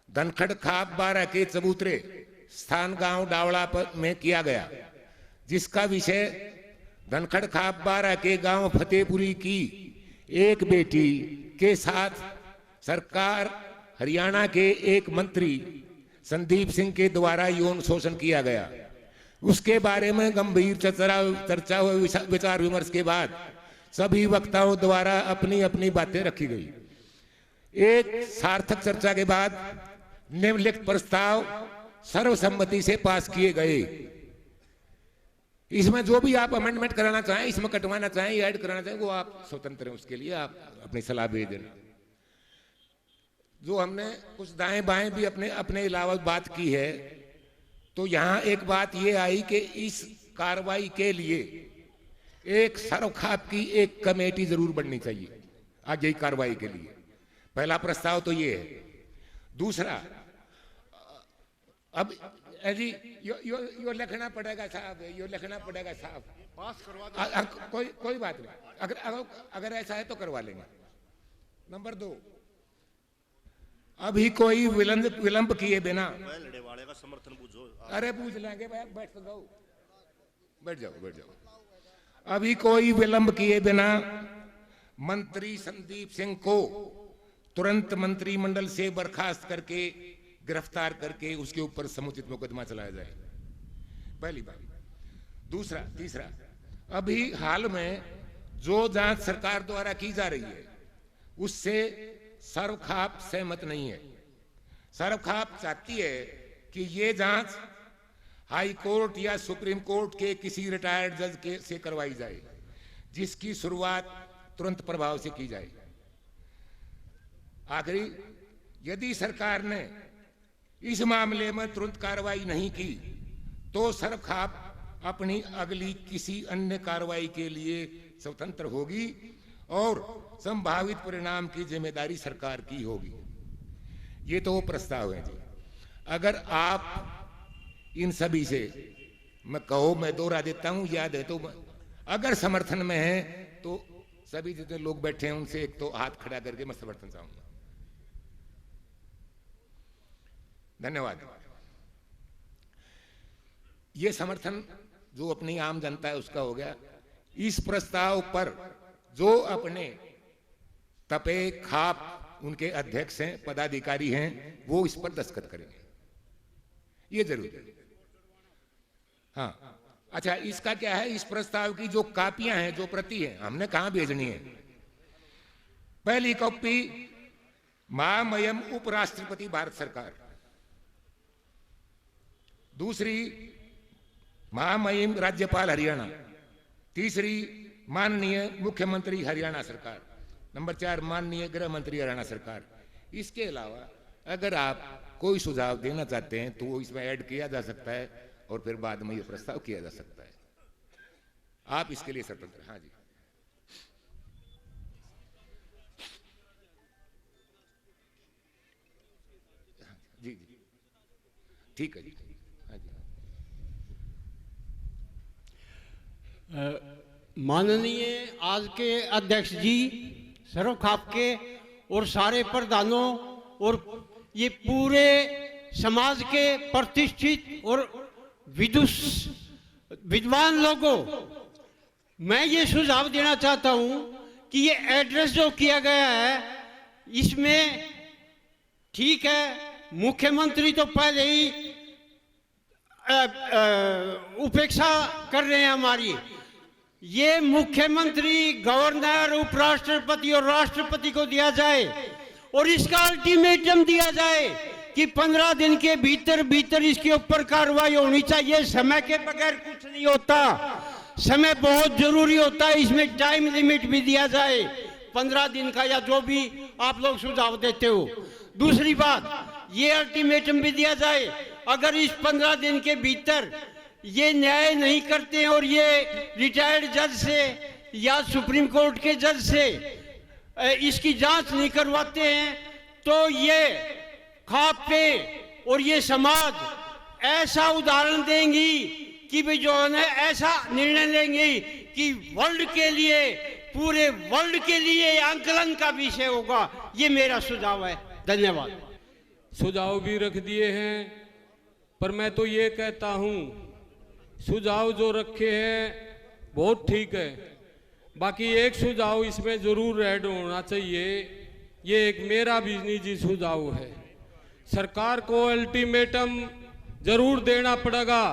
धनखड़ खाप 12 के चबूतरे स्थान गांव डावड़ा में किया गया, जिसका विषय धनखड़ खाप 12 के गांव फतेहपुरी की एक बेटी के साथ सरकार हरियाणा के एक मंत्री संदीप सिंह के द्वारा यौन शोषण किया गया। उसके बारे में गंभीर चर्चा व विचार विमर्श के बाद सभी वक्ताओं द्वारा अपनी अपनी बातें रखी गई। एक सार्थक चर्चा के बाद निम्नलिखित प्रस्ताव सर्वसम्मति से पास किए गए। इसमें जो भी आप अमेंडमेंट कराना चाहें, इसमें कटवाना चाहें, ऐड कराना चाहें, वो आप स्वतंत्र हैं, उसके लिए आप अपनी सलाह भेज देना। जो हमने कुछ दाएं बाएं भी अपने अपने अलावा बात की है, तो यहां एक बात ये आई कि इस कार्रवाई के लिए एक सरव खाप की एक कमेटी जरूर बननी चाहिए आज यही कार्रवाई के लिए। पहला प्रस्ताव तो ये है। दूसरा, अब जी यो लिखना पड़ेगा साहब, यो लिखना पड़ेगा साहब, पास करवा दो। कोई बात नहीं, अगर ऐसा है तो करवा लेंगे। नंबर 2, अभी कोई विलंब किए बिना, लड़े वाले का समर्थन पूछो। अरे पूछ लेंगे, बैठ तो जाओ, बैठ जाओ। अभी कोई विलंब किए बिना मंत्री संदीप सिंह को तुरंत मंत्रिमंडल से बर्खास्त करके, गिरफ्तार करके उसके ऊपर समुचित मुकदमा चलाया जाए, पहली बात। तीसरा, अभी हाल में जो जांच सरकार द्वारा की जा रही है उससे सरव खाप सहमत नहीं है। सरव खाप चाहती है कि ये जांच हाई कोर्ट या सुप्रीम कोर्ट के किसी रिटायर्ड जज से करवाई जाए, जिसकी शुरुआत तुरंत प्रभाव से की जाए। आखिरी, यदि सरकार ने इस मामले में तुरंत कार्रवाई नहीं की तो सरव खाप अपनी अगली किसी अन्य कार्रवाई के लिए स्वतंत्र होगी और संभावित परिणाम की जिम्मेदारी सरकार की होगी। ये तो वो प्रस्ताव है जी। अगर आप इन सभी से मैं कहो, मैं दोहरा देता हूं, याद है तो अगर समर्थन में है तो सभी जितने लोग बैठे हैं उनसे एक तो हाथ खड़ा करके मैं समर्थन चाहूंगा। धन्यवाद। ये समर्थन जो अपनी आम जनता है उसका हो गया। इस प्रस्ताव पर जो अपने तपे खाप उनके अध्यक्ष हैं, पदाधिकारी हैं, वो इस पर दस्तखत करेंगे, ये जरूर है। हाँ, अच्छा, इसका क्या है, इस प्रस्ताव की जो कापियां हैं, जो प्रति है, हमने कहां भेजनी है? पहली कॉपी महामहिम उपराष्ट्रपति भारत सरकार, दूसरी महामहिम राज्यपाल हरियाणा, तीसरी माननीय मुख्यमंत्री हरियाणा सरकार, नंबर 4 माननीय गृह मंत्री हरियाणा सरकार। इसके अलावा अगर आप कोई सुझाव देना चाहते हैं तो वो इसमें ऐड किया जा सकता है और फिर बाद में ये प्रस्ताव किया जा सकता है। आप इसके लिए स्वतंत्र। हाँ जी, जी। ठीक है जी। हाँ जी। माननीय आज के अध्यक्ष जी सरोखाप के और सारे प्रधानों और ये पूरे समाज के प्रतिष्ठित और विद्वान लोगों, मैं ये सुझाव देना चाहता हूं कि ये एड्रेस जो किया गया है इसमें ठीक है, मुख्यमंत्री तो पहले ही उपेक्षा कर रहे हैं हमारी। ये मुख्यमंत्री, गवर्नर, उपराष्ट्रपति और राष्ट्रपति को दिया जाए और इसका अल्टीमेटम दिया जाए कि 15 दिन के भीतर भीतर इसके ऊपर कार्रवाई होनी चाहिए। समय के बगैर कुछ नहीं होता, समय बहुत जरूरी होता है, इसमें टाइम लिमिट भी दिया जाए 15 दिन का या जो भी आप लोग सुझाव देते हो। दूसरी बात, ये अल्टीमेटम भी दिया जाए अगर इस 15 दिन के भीतर ये न्याय नहीं करते और ये रिटायर्ड जज से या सुप्रीम कोर्ट के जज से इसकी जांच नहीं करवाते हैं तो ये खाप पे और ये समाज ऐसा उदाहरण देंगी कि भी जो है ऐसा निर्णय लेंगे कि वर्ल्ड के लिए, पूरे वर्ल्ड के लिए आंकलन का विषय होगा। ये मेरा सुझाव है। धन्यवाद। सुझाव भी रख दिए हैं, पर मैं तो ये कहता हूँ सुझाव जो रखे हैं बहुत ठीक है, बाकी एक सुझाव इसमें जरूर ऐड होना चाहिए। ये एक मेरा भी निजी सुझाव है, सरकार को अल्टीमेटम जरूर देना पड़ेगा।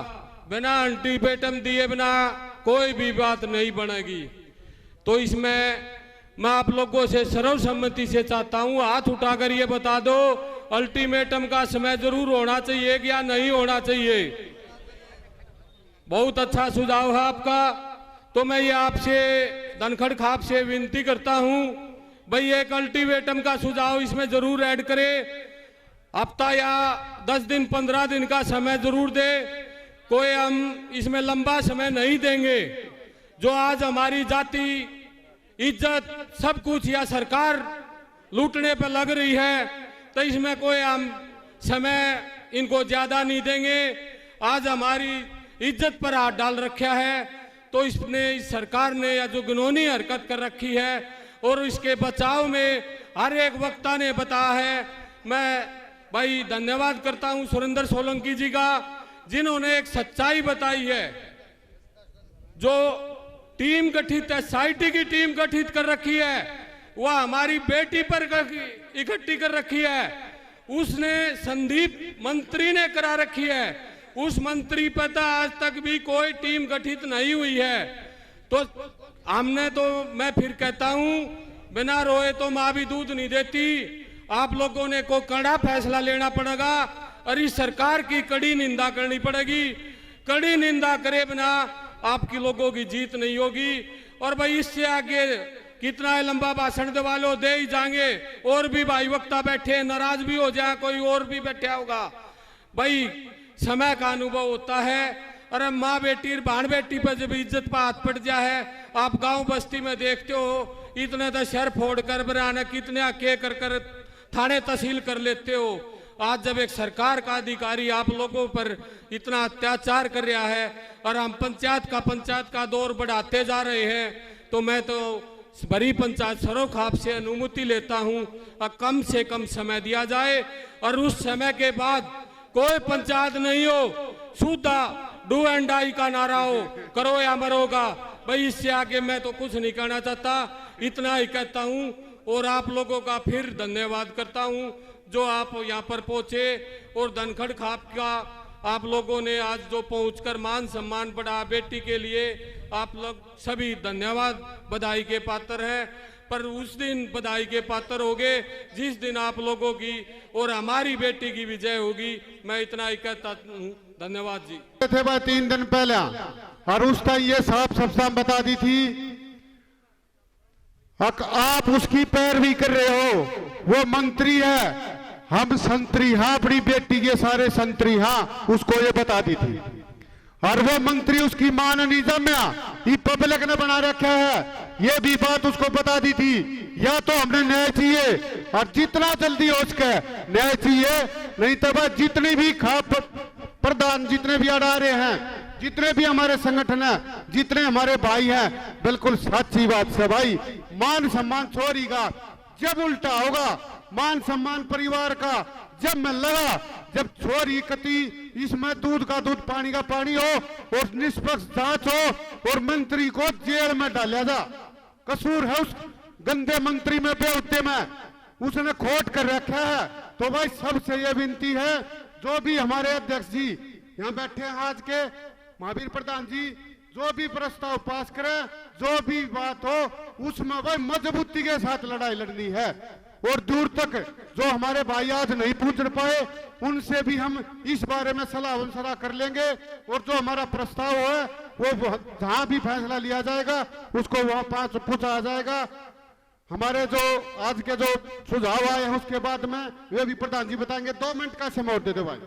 बिना अल्टीमेटम दिए बिना कोई भी बात नहीं बनेगी। तो इसमें मैं आप लोगों से सर्वसम्मति से चाहता हूं, हाथ उठाकर ये बता दो अल्टीमेटम का समय जरूर होना चाहिए या नहीं होना चाहिए। बहुत अच्छा सुझाव है आपका। तो मैं ये आपसे धनखड़ खाप से विनती करता हूं, भाई एक अल्टीमेटम का सुझाव इसमें जरूर ऐड करें। हफ्ता या 10 दिन 15 दिन का समय जरूर दे, कोई हम इसमें लंबा समय नहीं देंगे। जो आज हमारी जाति, इज्जत, सब कुछ या सरकार लूटने पर लग रही है, तो इसमें कोई हम समय इनको ज्यादा नहीं देंगे। आज हमारी इज्जत पर हाथ डाल रखा है, तो इसने, इस सरकार ने या जो घिनौनी हरकत कर रखी है और इसके बचाव में हर एक वक्ता ने बताया है। मैं भाई धन्यवाद करता हूं सुरेंद्र सोलंकी जी का, जिन्होंने एक सच्चाई बताई है। जो टीम गठित है, SIT की टीम गठित कर रखी है, वह हमारी बेटी पर इकट्ठी कर रखी है। उसने संदीप मंत्री ने करा रखी है। उस मंत्री पर तो आज तक भी कोई टीम गठित नहीं हुई है। तो हमने, तो मैं फिर कहता हूं, बिना रोए तो माँ भी दूध नहीं देती। आप लोगों ने को कड़ा फैसला लेना पड़ेगा और इस सरकार की कड़ी निंदा करनी पड़ेगी। कड़ी निंदा करे बिना आपकी लोगों की जीत नहीं होगी। और भाई इससे आगे कितना लंबा भाषण दवा लो, दे ही जाएंगे। और भी भाई वक्ता बैठे, नाराज भी हो जाए, कोई और भी बैठा होगा। भाई समय का अनुभव होता है। अरे माँ बेटी, बहन बेटी पर जब इज्जत पर हाथ पड़ जाए, आप गांव बस्ती में देखते हो, इतने तो शर फोड़ कर बराना कितने के कर थाने तहसील कर लेते हो। आज जब एक सरकार का अधिकारी आप लोगों पर इतना अत्याचार कर रहा है और हम पंचायत का दौर बढ़ाते जा रहे हैं, तो मैं तो बड़ी पंचायत सरोखाप से अनुमति लेता हूं और कम से कम समय दिया जाए। और उस समय के बाद कोई पंचायत नहीं हो, सूधा डू एंड डाई का नारा हो, करो या मरोगा। भाई इससे आगे मैं तो कुछ नहीं कहना चाहता, इतना ही कहता हूं। और आप लोगों का फिर धन्यवाद करता हूं जो आप यहाँ पर पहुंचे और धनखड़ खाप का आप लोगों ने आज जो पहुंचकर मान सम्मान बढ़ा बेटी के लिए, आप लोग सभी धन्यवाद, बधाई के पात्र हैं। पर उस दिन बधाई के पात्र होंगे जिस दिन आप लोगों की और हमारी बेटी की विजय होगी। मैं इतना ही कहता हूँ। धन्यवाद जी। थे वह 3 दिन पहले और उस टाइम ये साफ साफ बता दी थी, आप उसकी पैरवी कर रहे हो। वो मंत्री है, हम संतरी, हाँ अपनी बेटी के सारे संतरी, हाँ उसको ये बता दी थी। और वो मंत्री उसकी मां ने नहीं जमया, ये पब्लिक ने बना रखा है, ये भी बात उसको बता दी थी। या तो हमने न्याय चाहिए और जितना जल्दी हो सके न्याय चाहिए, नहीं तो बस जितनी भी खाप प्रधान जितने भी अड़ा रहे हैं, जितने भी हमारे संगठन हैं, जितने हमारे भाई हैं, बिल्कुल सच्ची बात से भाई, मान सम्मान छोड़ेगा जब उल्टा होगा, मान सम्मान परिवार का जब मिलेगा, जब छोरी कति इसमें दूध का दूध पानी का पानी हो और निष्पक्ष जांच हो और मंत्री को जेल में डाला जा। कसूर है उस गंदे मंत्री में, बेहुते में, उसने खोट कर रखा है। तो भाई सबसे ये विनती है, जो भी हमारे अध्यक्ष जी यहाँ बैठे हैं आज के महावीर प्रधान जी, जो भी प्रस्ताव पास करे, जो भी बात हो उसमें भाई मजबूती के साथ लड़ाई लड़नी है। और दूर तक जो हमारे भाई आज नहीं पहुंच पाए उनसे भी हम इस बारे में सलाह मशवरा कर लेंगे और जो हमारा प्रस्ताव है वो जहां भी फैसला लिया जाएगा उसको वहां पास पहुंचाया जाएगा। हमारे जो आज के जो सुझाव आए हैं उसके बाद में वे भी प्रधान जी बताएंगे। 2 मिनट का समय और दे दो भाई।